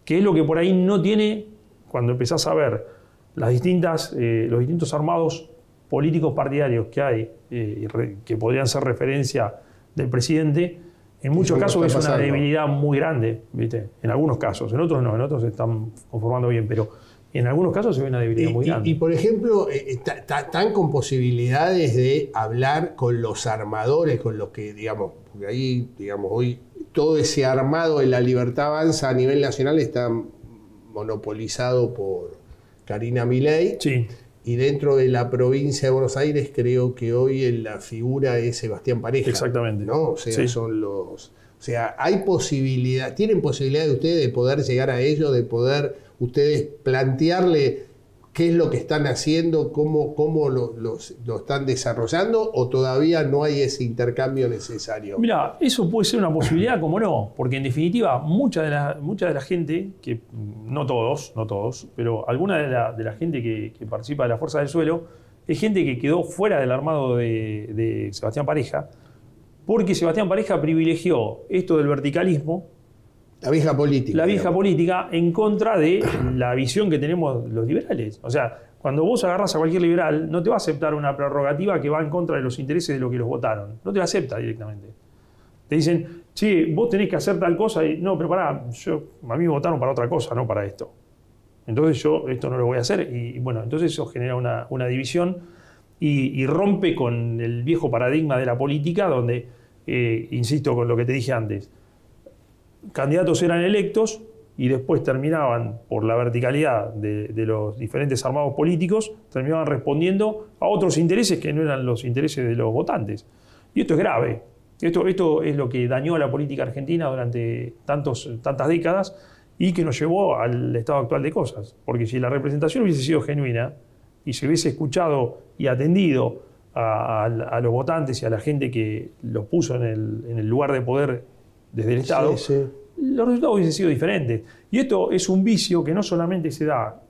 que es lo que por ahí no tiene cuando empezás a ver los distintos armados políticos partidarios que hay, que podrían ser referencia del presidente. En muchos casos es una debilidad muy grande, ¿viste? En algunos casos, en otros no, en otros se están conformando bien, pero en algunos casos se ve una debilidad muy grande. Y por ejemplo, están con posibilidades de hablar con los armadores, con los que, digamos, porque ahí, digamos, hoy todo ese armado de la Libertad Avanza a nivel nacional está monopolizado por Karina Milei. Sí. Y dentro de la provincia de Buenos Aires creo que hoy la figura es Sebastián Pareja. Exactamente. ¿No? O sea, sí. O sea, tienen posibilidad de ustedes de poder llegar a ello, de poder ustedes plantearle qué es lo que están haciendo, cómo lo están desarrollando, o todavía no hay ese intercambio necesario. Mira, eso puede ser una posibilidad, como no, porque en definitiva mucha de la gente, que no todos, pero alguna de la gente que participa de la Fuerza del Suelo es gente que quedó fuera del armado de Sebastián Pareja, porque Sebastián Pareja privilegió esto del verticalismo, la vieja política. La vieja política en contra de la visión que tenemos los liberales. O sea, cuando vos agarrás a cualquier liberal, no te va a aceptar una prerrogativa que va en contra de los intereses de los que los votaron. No te la acepta directamente. Te dicen, vos tenés que hacer tal cosa. Y no, pero pará, a mí me votaron para otra cosa, no para esto. Entonces yo esto no lo voy a hacer. Y bueno, entonces eso genera una división y rompe con el viejo paradigma de la política donde, insisto con lo que te dije antes, candidatos eran electos y después terminaban, por la verticalidad de los diferentes armados políticos, terminaban respondiendo a otros intereses que no eran los intereses de los votantes. Y esto es grave. Esto es lo que dañó a la política argentina durante tantas décadas y que nos llevó al estado actual de cosas. Porque si la representación hubiese sido genuina y se hubiese escuchado y atendido a los votantes y a la gente que los puso en el lugar de poder desde el Estado, los resultados hubiesen sido diferentes. Y esto es un vicio que no solamente se da,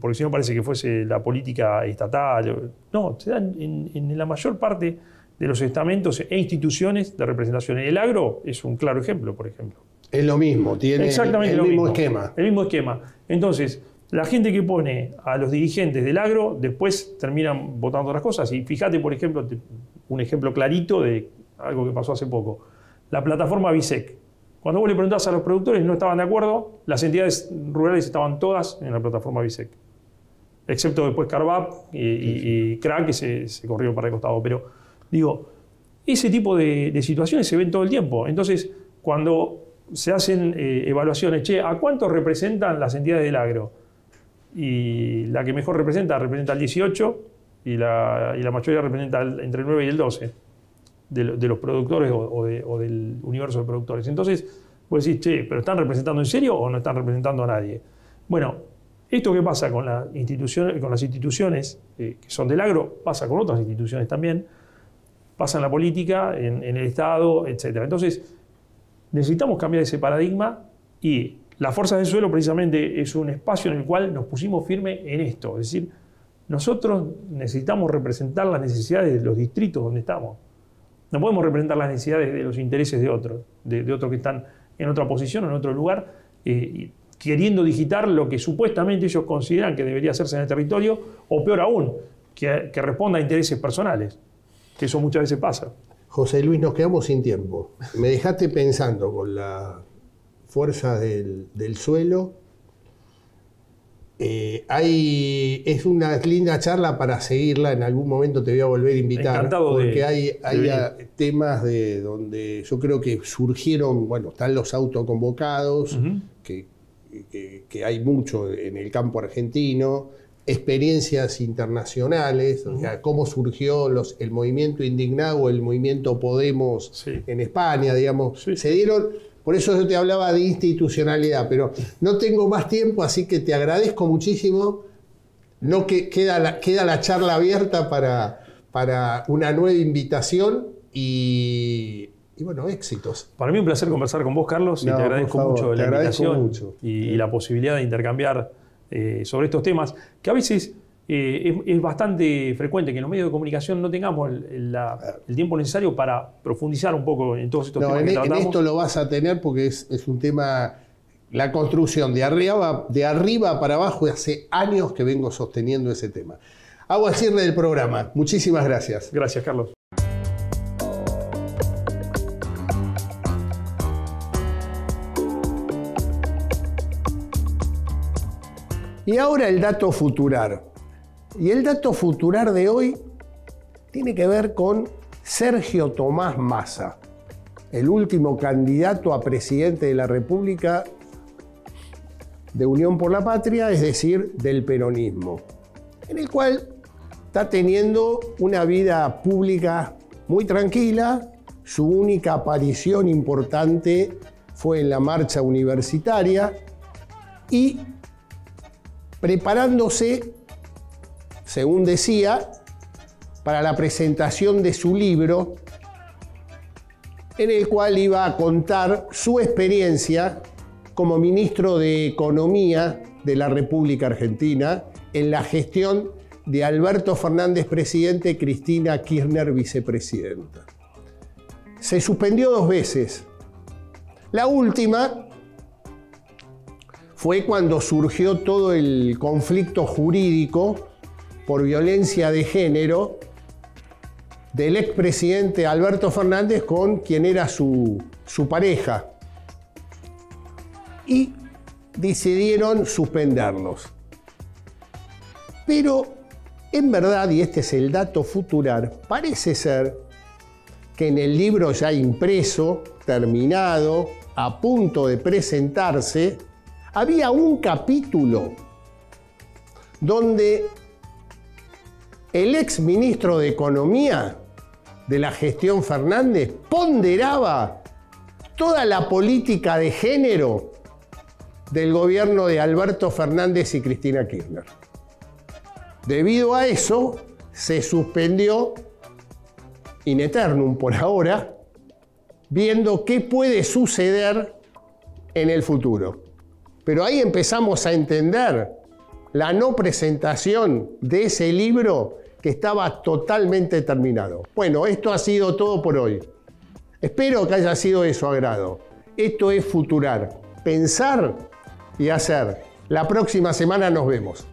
porque si no parece que fuese la política estatal, no, se da en la mayor parte de los estamentos e instituciones de representación. El agro es un claro ejemplo, por ejemplo. Es lo mismo, tiene exactamente el mismo esquema. El mismo esquema. Entonces, la gente que pone a los dirigentes del agro después terminan votando otras cosas. Y fíjate, por ejemplo, un ejemplo clarito de algo que pasó hace poco. La plataforma BISEC. Cuando vos le preguntás a los productores, no estaban de acuerdo, las entidades rurales estaban todas en la plataforma BISEC. Excepto después Carvap y CRAC, que se corrió para el costado. Pero, digo, ese tipo de situaciones se ven todo el tiempo. Entonces, cuando se hacen evaluaciones, ¿a cuántos representan las entidades del agro? Y la que mejor representa el 18 y la mayoría representa entre el 9 y el 12 de los productores o del universo de productores. Entonces, vos decís, ¿pero están representando en serio o no están representando a nadie? Bueno, esto que pasa con las instituciones que son del agro, pasa con otras instituciones también, pasa en la política, en el Estado, etc. Entonces, necesitamos cambiar ese paradigma y la Fuerza del Suelo precisamente es un espacio en el cual nos pusimos firme en esto. Es decir, nosotros necesitamos representar las necesidades de los distritos donde estamos. No podemos representar las necesidades de los intereses de otros, de otros que están en otra posición o en otro lugar, queriendo digitar lo que supuestamente ellos consideran que debería hacerse en el territorio, o peor aún, que responda a intereses personales, que eso muchas veces pasa. José Luis, nos quedamos sin tiempo. Me dejaste pensando con la Fuerzas del Suelo. Es una linda charla para seguirla. En algún momento te voy a volver a invitar. Encantado porque hay temas de donde yo creo que surgieron, bueno, están los autoconvocados, que hay mucho en el campo argentino, experiencias internacionales, o sea, cómo surgió el movimiento indignado, el movimiento Podemos en España, digamos, se dieron. Por eso yo te hablaba de institucionalidad, pero no tengo más tiempo, así que te agradezco muchísimo. No queda la charla abierta para una nueva invitación y bueno, éxitos. Para mí un placer conversar con vos, Carlos, y te agradezco mucho la invitación y la posibilidad de intercambiar sobre estos temas, que a veces es bastante frecuente que en los medios de comunicación no tengamos el tiempo necesario para profundizar un poco en todos estos temas que tratamos. En esto lo vas a tener porque es un tema, la construcción de arriba para abajo, y hace años que vengo sosteniendo ese tema. Hago el cierre del programa. Muchísimas gracias. Gracias, Carlos. Y ahora el dato futurar. Y el dato futurar de hoy tiene que ver con Sergio Tomás Massa, el último candidato a presidente de la República de Unión por la Patria, es decir, del peronismo, en el cual está teniendo una vida pública muy tranquila. Su única aparición importante fue en la marcha universitaria y preparándose, según decía, para la presentación de su libro, en el cual iba a contar su experiencia como ministro de Economía de la República Argentina en la gestión de Alberto Fernández presidente, Cristina Kirchner vicepresidenta. Se suspendió 2 veces. La última fue cuando surgió todo el conflicto jurídico por violencia de género del expresidente Alberto Fernández con quien era su pareja. Y decidieron suspenderlos. Pero en verdad, y este es el dato futurar, parece ser que en el libro ya impreso, terminado, a punto de presentarse, había un capítulo donde el ex ministro de Economía de la gestión Fernández ponderaba toda la política de género del gobierno de Alberto Fernández y Cristina Kirchner. Debido a eso, se suspendió in eternum por ahora, viendo qué puede suceder en el futuro. Pero ahí empezamos a entender la no presentación de ese libro que estaba totalmente terminado. Bueno, esto ha sido todo por hoy. Espero que haya sido de su agrado. Esto es Futurar, pensar y hacer. La próxima semana nos vemos.